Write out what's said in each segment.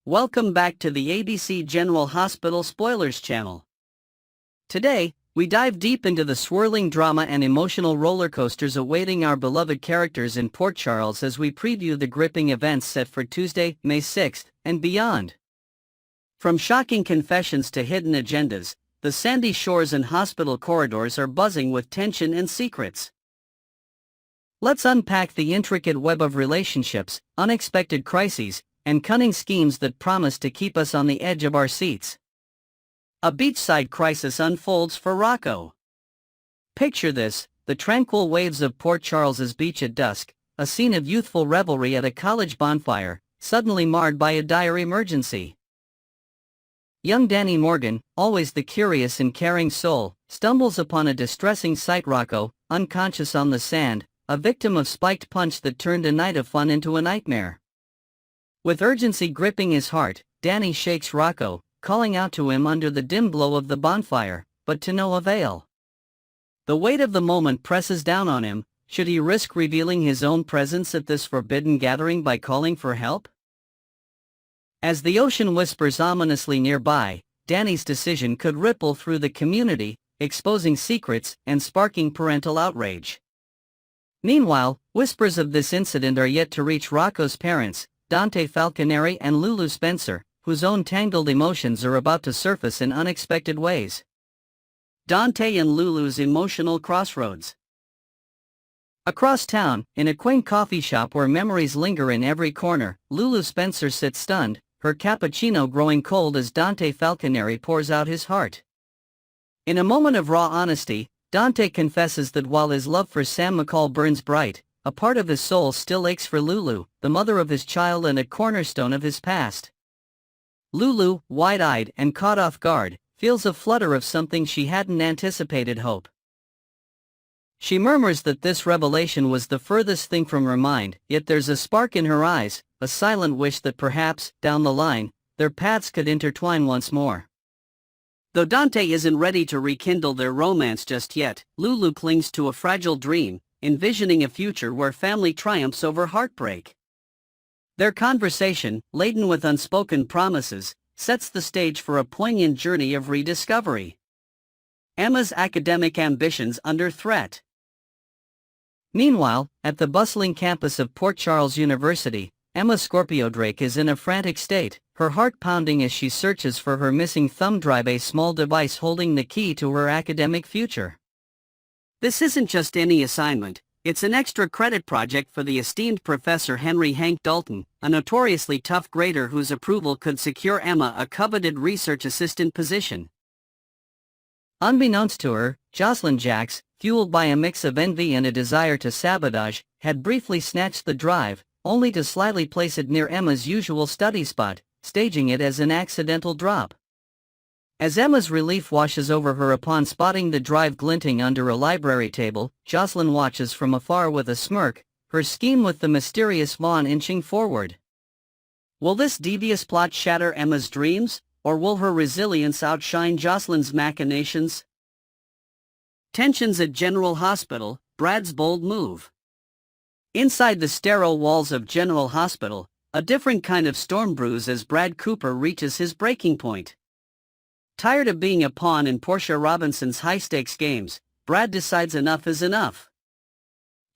Welcome back to the ABC General Hospital Spoilers channel. Today, we dive deep into the swirling drama and emotional roller coasters awaiting our beloved characters in Port Charles as we preview the gripping events set for Tuesday, May 6th, and beyond. From shocking confessions to hidden agendas, the sandy shores and hospital corridors are buzzing with tension and secrets. Let's unpack the intricate web of relationships, unexpected crises, and cunning schemes that promise to keep us on the edge of our seats. A beachside crisis unfolds for Rocco. Picture this: the tranquil waves of Port Charles's beach at dusk, a scene of youthful revelry at a college bonfire, suddenly marred by a dire emergency. Young Danny Morgan, always the curious and caring soul, stumbles upon a distressing sight: Rocco, unconscious on the sand, a victim of spiked punch that turned a night of fun into a nightmare. With urgency gripping his heart, Danny shakes Rocco, calling out to him under the dim glow of the bonfire, but to no avail. The weight of the moment presses down on him. Should he risk revealing his own presence at this forbidden gathering by calling for help? As the ocean whispers ominously nearby, Danny's decision could ripple through the community, exposing secrets and sparking parental outrage. Meanwhile, whispers of this incident are yet to reach Rocco's parents, Dante Falconeri and Lulu Spencer, whose own tangled emotions are about to surface in unexpected ways. Dante and Lulu's emotional crossroads. Across town, in a quaint coffee shop where memories linger in every corner, Lulu Spencer sits stunned, her cappuccino growing cold as Dante Falconeri pours out his heart. In a moment of raw honesty, Dante confesses that while his love for Sam McCall burns bright, a part of his soul still aches for Lulu, the mother of his child and a cornerstone of his past. Lulu, wide-eyed and caught off guard, feels a flutter of something she hadn't anticipated: hope. She murmurs that this revelation was the furthest thing from her mind, yet there's a spark in her eyes, a silent wish that perhaps, down the line, their paths could intertwine once more. Though Dante isn't ready to rekindle their romance just yet, Lulu clings to a fragile dream, envisioning a future where family triumphs over heartbreak. Their conversation, laden with unspoken promises, sets the stage for a poignant journey of rediscovery. Emma's academic ambitions under threat. Meanwhile, at the bustling campus of Port Charles University, Emma Scorpio Drake is in a frantic state, her heart pounding as she searches for her missing thumb drive, a small device holding the key to her academic future. This isn't just any assignment, it's an extra credit project for the esteemed Professor Henry Hank Dalton, a notoriously tough grader whose approval could secure Emma a coveted research assistant position. Unbeknownst to her, Jocelyn Jacks, fueled by a mix of envy and a desire to sabotage, had briefly snatched the drive, only to slyly place it near Emma's usual study spot, staging it as an accidental drop. As Emma's relief washes over her upon spotting the drive glinting under a library table, Jocelyn watches from afar with a smirk, her scheme with the mysterious Vaughn inching forward. Will this devious plot shatter Emma's dreams, or will her resilience outshine Jocelyn's machinations? Tensions at General Hospital, Brad's bold move. Inside the sterile walls of General Hospital, a different kind of storm brews as Brad Cooper reaches his breaking point. Tired of being a pawn in Portia Robinson's high-stakes games, Brad decides enough is enough.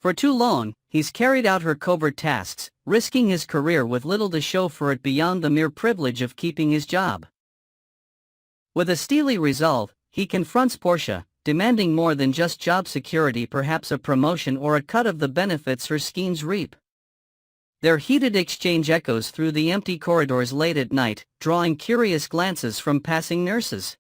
For too long, he's carried out her covert tasks, risking his career with little to show for it beyond the mere privilege of keeping his job. With a steely resolve, he confronts Portia, demanding more than just job security, perhaps a promotion or a cut of the benefits her schemes reap. Their heated exchange echoes through the empty corridors late at night, drawing curious glances from passing nurses.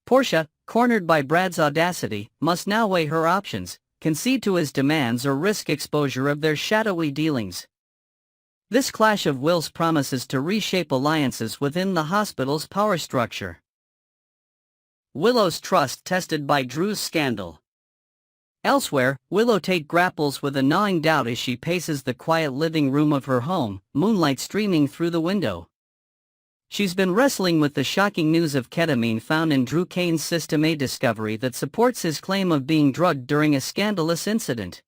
Portia, cornered by Brad's audacity, must now weigh her options, concede to his demands or risk exposure of their shadowy dealings. This clash of wills promises to reshape alliances within the hospital's power structure. Willow's trust tested by Drew's scandal. Elsewhere, Willow Tate grapples with a gnawing doubt as she paces the quiet living room of her home, moonlight streaming through the window. She's been wrestling with the shocking news of ketamine found in Drew Kane's System A discovery that supports his claim of being drugged during a scandalous incident.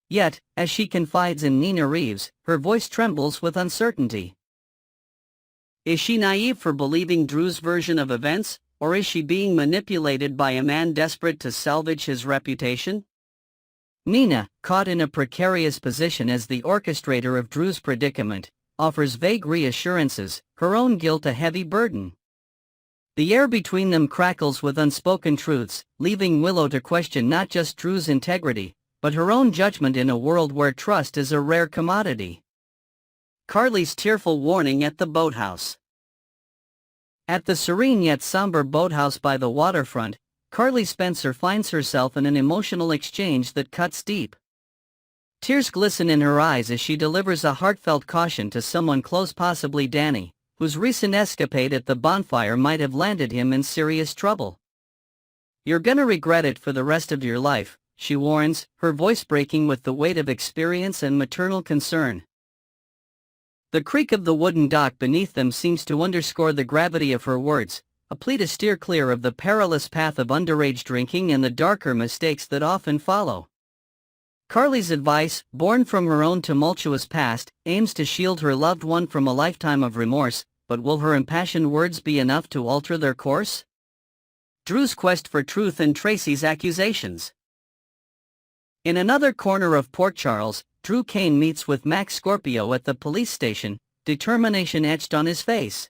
Yet, as she confides in Nina Reeves, her voice trembles with uncertainty. Is she naive for believing Drew's version of events, or is she being manipulated by a man desperate to salvage his reputation? Nina, caught in a precarious position as the orchestrator of Drew's predicament, offers vague reassurances, her own guilt a heavy burden. The air between them crackles with unspoken truths, leaving Willow to question not just Drew's integrity, but her own judgment in a world where trust is a rare commodity. Carly's tearful warning at the boathouse. At the serene yet somber boathouse by the waterfront, Carly Spencer finds herself in an emotional exchange that cuts deep. Tears glisten in her eyes as she delivers a heartfelt caution to someone close, possibly Danny, whose recent escapade at the bonfire might have landed him in serious trouble. "You're gonna regret it for the rest of your life," she warns, her voice breaking with the weight of experience and maternal concern. The creak of the wooden dock beneath them seems to underscore the gravity of her words, a plea to steer clear of the perilous path of underage drinking and the darker mistakes that often follow. Carly's advice, born from her own tumultuous past, aims to shield her loved one from a lifetime of remorse, but will her impassioned words be enough to alter their course? Drew's quest for truth and Tracy's accusations. In another corner of Port Charles, Drew Kane meets with Mac Scorpio at the police station, determination etched on his face.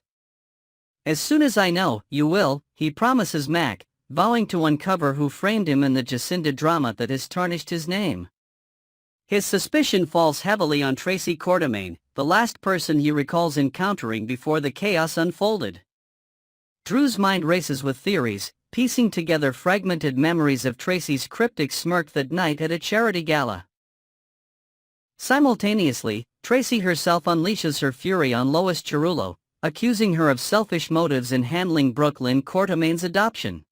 "As soon as I know, you will," he promises Mac, vowing to uncover who framed him in the Jacinda drama that has tarnished his name. His suspicion falls heavily on Tracy Quartermaine, the last person he recalls encountering before the chaos unfolded. Drew's mind races with theories, piecing together fragmented memories of Tracy's cryptic smirk that night at a charity gala. Simultaneously, Tracy herself unleashes her fury on Lois Cerullo, accusing her of selfish motives in handling Brooklyn Quartermaine's adoption.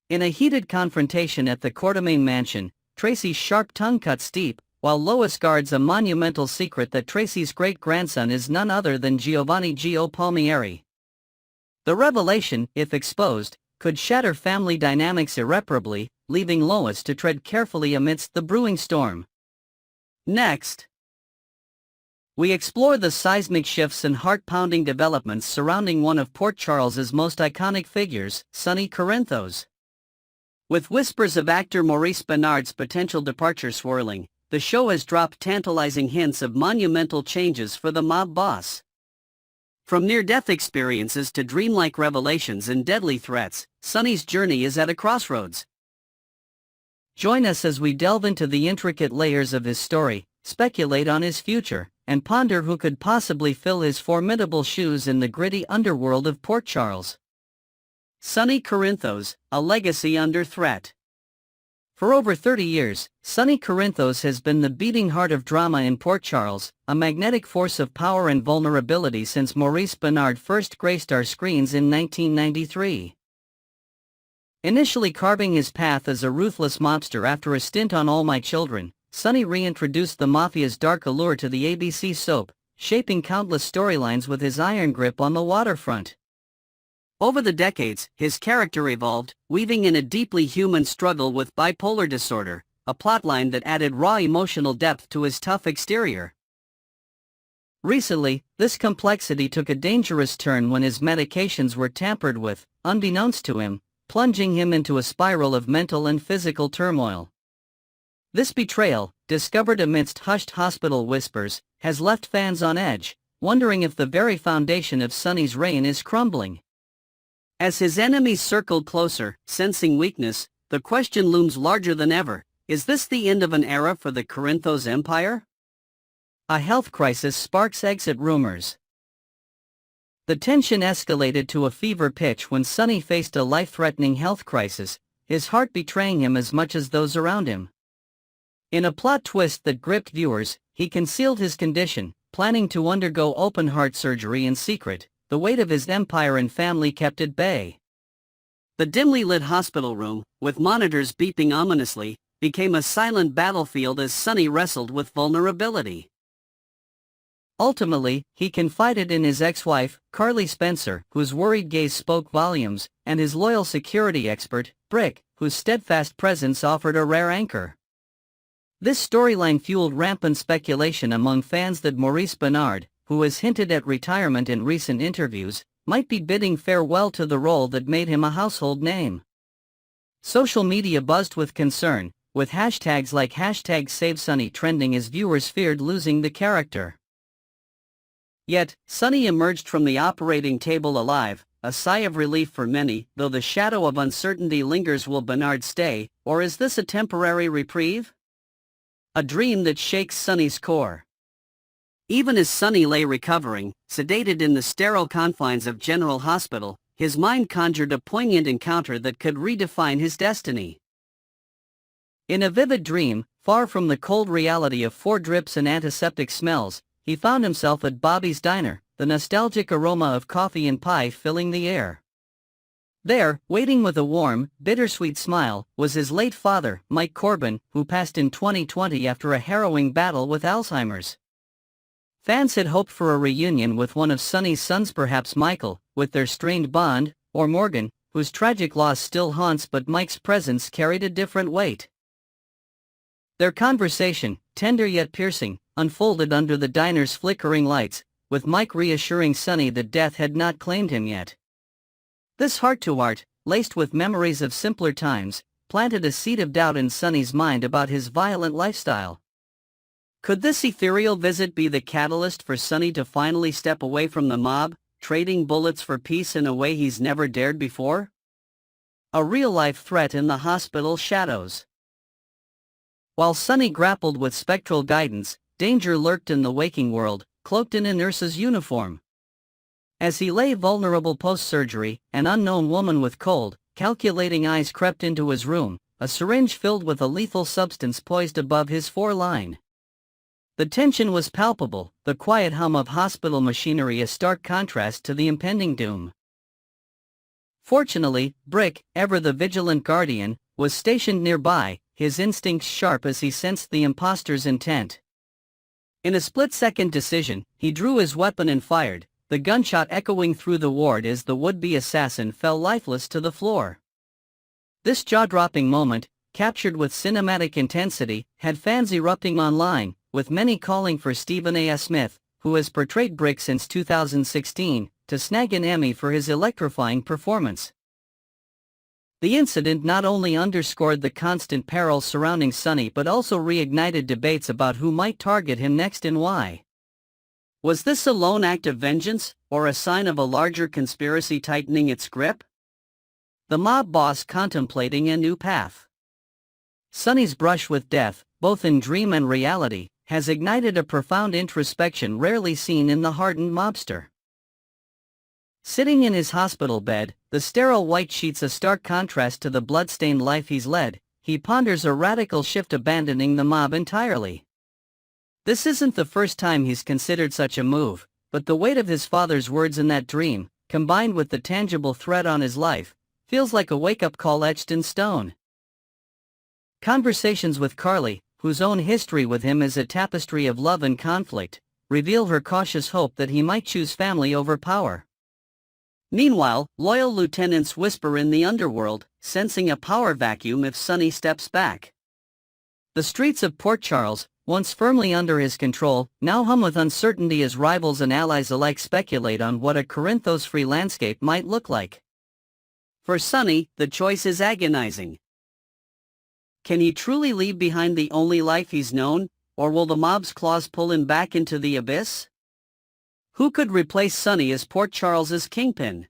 In a heated confrontation at the Quartermaine mansion, Tracy's sharp tongue cuts deep, while Lois guards a monumental secret that Tracy's great-grandson is none other than Giovanni Gio Palmieri. The revelation, if exposed, could shatter family dynamics irreparably, leaving Lois to tread carefully amidst the brewing storm. Next, we explore the seismic shifts and heart-pounding developments surrounding one of Port Charles's most iconic figures, Sonny Corinthos. With whispers of actor Maurice Benard's potential departure swirling, the show has dropped tantalizing hints of monumental changes for the mob boss. From near-death experiences to dreamlike revelations and deadly threats, Sonny's journey is at a crossroads. Join us as we delve into the intricate layers of his story, speculate on his future, and ponder who could possibly fill his formidable shoes in the gritty underworld of Port Charles. Sonny Corinthos, a legacy under threat. For over 30 years, Sonny Corinthos has been the beating heart of drama in Port Charles, a magnetic force of power and vulnerability since Maurice Benard first graced our screens in 1993. Initially carving his path as a ruthless mobster after a stint on All My Children, Sonny reintroduced the mafia's dark allure to the ABC soap, shaping countless storylines with his iron grip on the waterfront. Over the decades, his character evolved, weaving in a deeply human struggle with bipolar disorder, a plotline that added raw emotional depth to his tough exterior. Recently, this complexity took a dangerous turn when his medications were tampered with, unbeknownst to him, plunging him into a spiral of mental and physical turmoil. This betrayal, discovered amidst hushed hospital whispers, has left fans on edge, wondering if the very foundation of Sonny's reign is crumbling. As his enemies circled closer, sensing weakness, the question looms larger than ever: is this the end of an era for the Corinthos empire? A health crisis sparks exit rumors. The tension escalated to a fever pitch when Sonny faced a life-threatening health crisis, his heart betraying him as much as those around him. In a plot twist that gripped viewers, he concealed his condition, planning to undergo open-heart surgery in secret, the weight of his empire and family kept at bay. The dimly lit hospital room, with monitors beeping ominously, became a silent battlefield as Sonny wrestled with vulnerability. Ultimately, he confided in his ex-wife, Carly Spencer, whose worried gaze spoke volumes, and his loyal security expert, Brick, whose steadfast presence offered a rare anchor. This storyline fueled rampant speculation among fans that Maurice Benard, who has hinted at retirement in recent interviews, might be bidding farewell to the role that made him a household name. Social media buzzed with concern, with hashtags like #SaveSonny trending as viewers feared losing the character. Yet, Sonny emerged from the operating table alive, a sigh of relief for many, though the shadow of uncertainty lingers. Will Bernard stay, or is this a temporary reprieve? A dream that shakes Sonny's core. Even as Sonny lay recovering, sedated in the sterile confines of General Hospital, his mind conjured a poignant encounter that could redefine his destiny. In a vivid dream, far from the cold reality of 4 drips and antiseptic smells, he found himself at Bobby's Diner, the nostalgic aroma of coffee and pie filling the air. There, waiting with a warm, bittersweet smile, was his late father, Mike Corbin, who passed in 2020 after a harrowing battle with Alzheimer's. Fans had hoped for a reunion with one of Sonny's sons, perhaps Michael, with their strained bond, or Morgan, whose tragic loss still haunts, but Mike's presence carried a different weight. Their conversation, tender yet piercing, unfolded under the diner's flickering lights, with Mike reassuring Sonny that death had not claimed him yet. This heart-to-heart, laced with memories of simpler times, planted a seed of doubt in Sonny's mind about his violent lifestyle. Could this ethereal visit be the catalyst for Sonny to finally step away from the mob, trading bullets for peace in a way he's never dared before? A real-life threat in the hospital shadows. While Sonny grappled with spectral guidance, danger lurked in the waking world, cloaked in a nurse's uniform. As he lay vulnerable post-surgery, an unknown woman with cold, calculating eyes crept into his room, a syringe filled with a lethal substance poised above his foreline. The tension was palpable, the quiet hum of hospital machinery a stark contrast to the impending doom. Fortunately, Brick, ever the vigilant guardian, was stationed nearby, his instincts sharp as he sensed the imposter's intent. In a split-second decision, he drew his weapon and fired, the gunshot echoing through the ward as the would-be assassin fell lifeless to the floor. This jaw-dropping moment, captured with cinematic intensity, had fans erupting online, with many calling for Stephen A. Smith, who has portrayed Brick since 2016, to snag an Emmy for his electrifying performance. The incident not only underscored the constant peril surrounding Sonny but also reignited debates about who might target him next and why. Was this a lone act of vengeance, or a sign of a larger conspiracy tightening its grip? The mob boss contemplating a new path. Sonny's brush with death, both in dream and reality, has ignited a profound introspection rarely seen in the hardened mobster. Sitting in his hospital bed, the sterile white sheets a stark contrast to the blood-stained life he's led, he ponders a radical shift, abandoning the mob entirely. This isn't the first time he's considered such a move, but the weight of his father's words in that dream, combined with the tangible threat on his life, feels like a wake-up call etched in stone. Conversations with Carly, whose own history with him is a tapestry of love and conflict, reveal her cautious hope that he might choose family over power. Meanwhile, loyal lieutenants whisper in the underworld, sensing a power vacuum if Sonny steps back. The streets of Port Charles, once firmly under his control, now hum with uncertainty as rivals and allies alike speculate on what a Corinthos-free landscape might look like. For Sonny, the choice is agonizing. Can he truly leave behind the only life he's known, or will the mob's claws pull him back into the abyss? Who could replace Sonny as Port Charles's kingpin?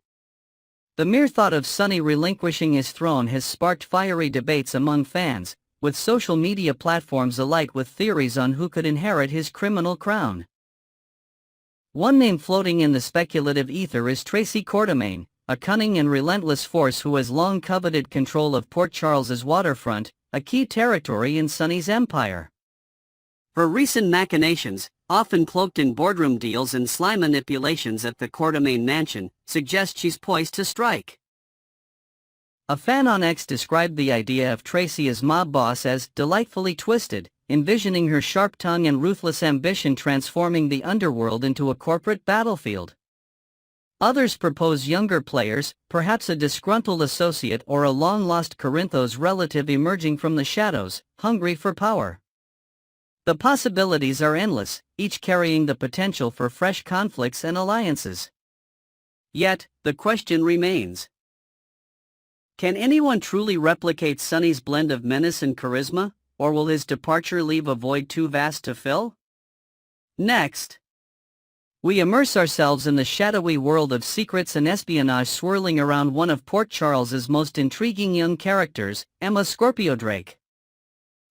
The mere thought of Sonny relinquishing his throne has sparked fiery debates among fans, with social media platforms alight with theories on who could inherit his criminal crown. One name floating in the speculative ether is Tracy Quartermaine, a cunning and relentless force who has long coveted control of Port Charles's waterfront, a key territory in Sonny's empire. Her recent machinations, often cloaked in boardroom deals and sly manipulations at the Quartermaine mansion, suggest she's poised to strike. A fan on X described the idea of Tracy as mob boss as delightfully twisted, envisioning her sharp tongue and ruthless ambition transforming the underworld into a corporate battlefield. Others propose younger players, perhaps a disgruntled associate or a long-lost Corinthos relative emerging from the shadows, hungry for power. The possibilities are endless, each carrying the potential for fresh conflicts and alliances. Yet, the question remains. Can anyone truly replicate Sonny's blend of menace and charisma, or will his departure leave a void too vast to fill? Next, we immerse ourselves in the shadowy world of secrets and espionage swirling around one of Port Charles's most intriguing young characters, Emma Scorpio Drake.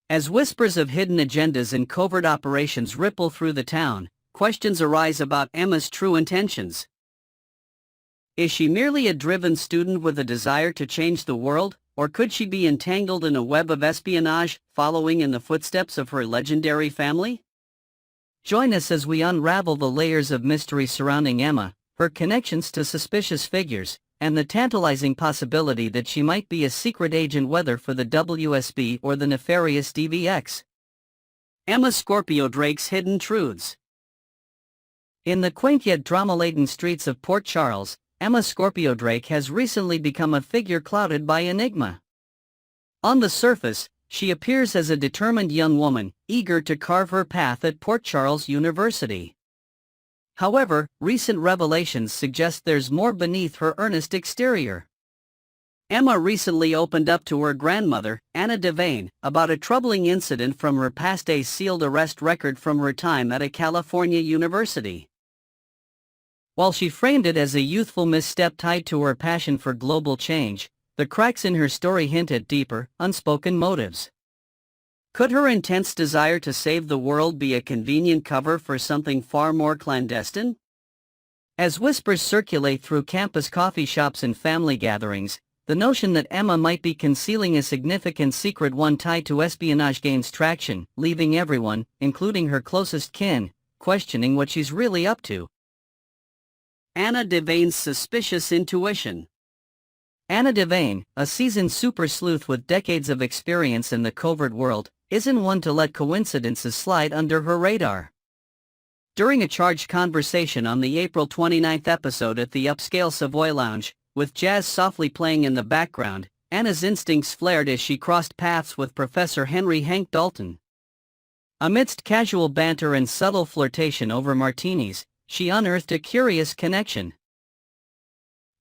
As whispers of hidden agendas and covert operations ripple through the town, questions arise about Emma's true intentions. Is she merely a driven student with a desire to change the world, or could she be entangled in a web of espionage, following in the footsteps of her legendary family? Join us as we unravel the layers of mystery surrounding Emma, her connections to suspicious figures, and the tantalizing possibility that she might be a secret agent, whether for the WSB or the nefarious DVX. Emma Scorpio Drake's Hidden Truths. In the quaint yet drama-laden streets of Port Charles, Emma Scorpio Drake has recently become a figure clouded by enigma. On the surface, she appears as a determined young woman, eager to carve her path at Port Charles University. However, recent revelations suggest there's more beneath her earnest exterior. Emma recently opened up to her grandmother, Anna Devane, about a troubling incident from her past days, sealed arrest record from her time at a California university. While she framed it as a youthful misstep tied to her passion for global change, the cracks in her story hint at deeper, unspoken motives. Could her intense desire to save the world be a convenient cover for something far more clandestine? As whispers circulate through campus coffee shops and family gatherings, the notion that Emma might be concealing a significant secret, one tied to espionage, gains traction, leaving everyone, including her closest kin, questioning what she's really up to. Anna Devane's suspicious intuition. Anna Devane, a seasoned super sleuth with decades of experience in the covert world, isn't one to let coincidences slide under her radar. During a charged conversation on the April 29 episode at the upscale Savoy Lounge, with jazz softly playing in the background, Anna's instincts flared as she crossed paths with Professor Henry Hank Dalton. Amidst casual banter and subtle flirtation over martinis, she unearthed a curious connection.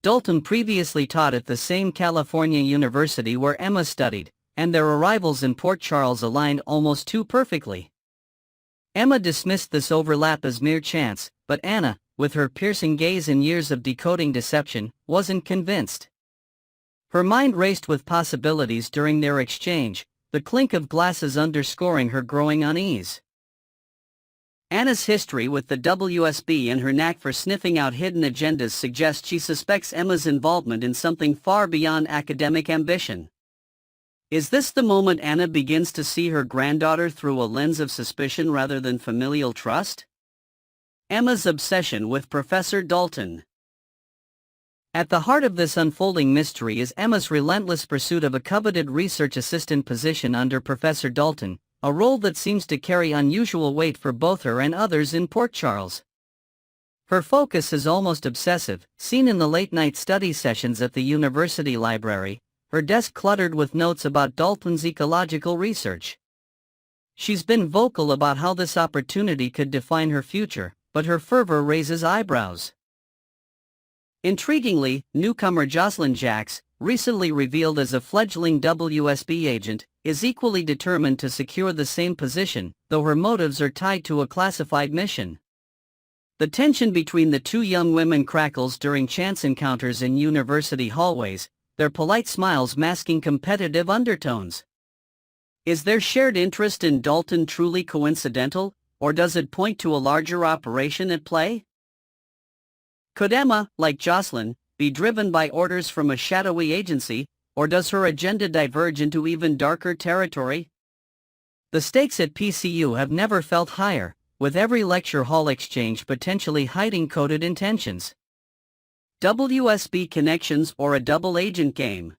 Dalton previously taught at the same California university where Emma studied, and their arrivals in Port Charles aligned almost too perfectly. Emma dismissed this overlap as mere chance, but Anna, with her piercing gaze and years of decoding deception, wasn't convinced. Her mind raced with possibilities during their exchange, the clink of glasses underscoring her growing unease. Anna's history with the WSB and her knack for sniffing out hidden agendas suggest she suspects Emma's involvement in something far beyond academic ambition. Is this the moment Anna begins to see her granddaughter through a lens of suspicion rather than familial trust? Emma's obsession with Professor Dalton. At the heart of this unfolding mystery is Emma's relentless pursuit of a coveted research assistant position under Professor Dalton, a role that seems to carry unusual weight for both her and others in Port Charles. Her focus is almost obsessive, seen in the late-night study sessions at the university library, her desk cluttered with notes about Dalton's ecological research. She's been vocal about how this opportunity could define her future, but her fervor raises eyebrows. Intriguingly, newcomer Jocelyn Jacks, recently revealed as a fledgling WSB agent, is equally determined to secure the same position, though her motives are tied to a classified mission. The tension between the two young women crackles during chance encounters in university hallways, their polite smiles masking competitive undertones. Is their shared interest in Dalton truly coincidental, or does it point to a larger operation at play? Could Emma, like Jocelyn, be driven by orders from a shadowy agency, or does her agenda diverge into even darker territory? The stakes at PCU have never felt higher, with every lecture hall exchange potentially hiding coded intentions. WSB connections or a double agent game?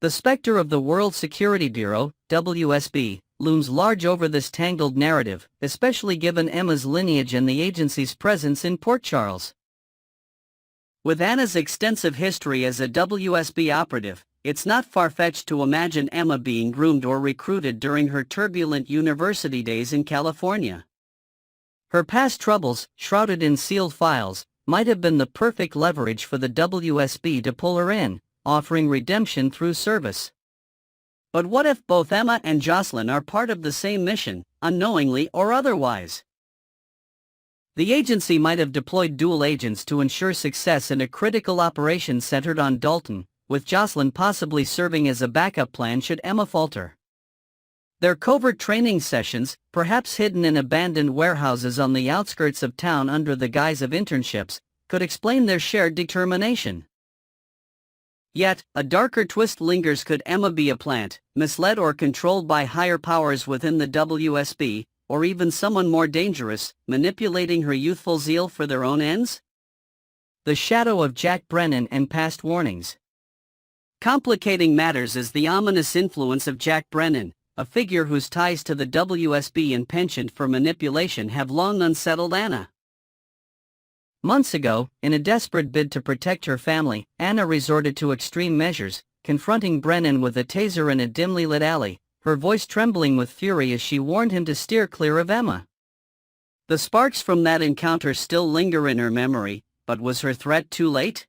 The specter of the World Security Bureau, WSB, looms large over this tangled narrative, especially given Emma's lineage and the agency's presence in Port Charles. With Anna's extensive history as a WSB operative, it's not far-fetched to imagine Emma being groomed or recruited during her turbulent university days in California. Her past troubles, shrouded in sealed files, might have been the perfect leverage for the WSB to pull her in, offering redemption through service. But what if both Emma and Jocelyn are part of the same mission, unknowingly or otherwise? The agency might have deployed dual agents to ensure success in a critical operation centered on Dalton, with Jocelyn possibly serving as a backup plan should Emma falter. Their covert training sessions, perhaps hidden in abandoned warehouses on the outskirts of town under the guise of internships, could explain their shared determination. Yet, a darker twist lingers. Could Emma be a plant, misled or controlled by higher powers within the WSB, or even someone more dangerous, manipulating her youthful zeal for their own ends? The shadow of Jack Brennan and past warnings. Complicating matters is the ominous influence of Jack Brennan, a figure whose ties to the WSB and penchant for manipulation have long unsettled Anna. Months ago, in a desperate bid to protect her family, Anna resorted to extreme measures, confronting Brennan with a taser in a dimly lit alley, her voice trembling with fury as she warned him to steer clear of Emma. The sparks from that encounter still linger in her memory, but was her threat too late?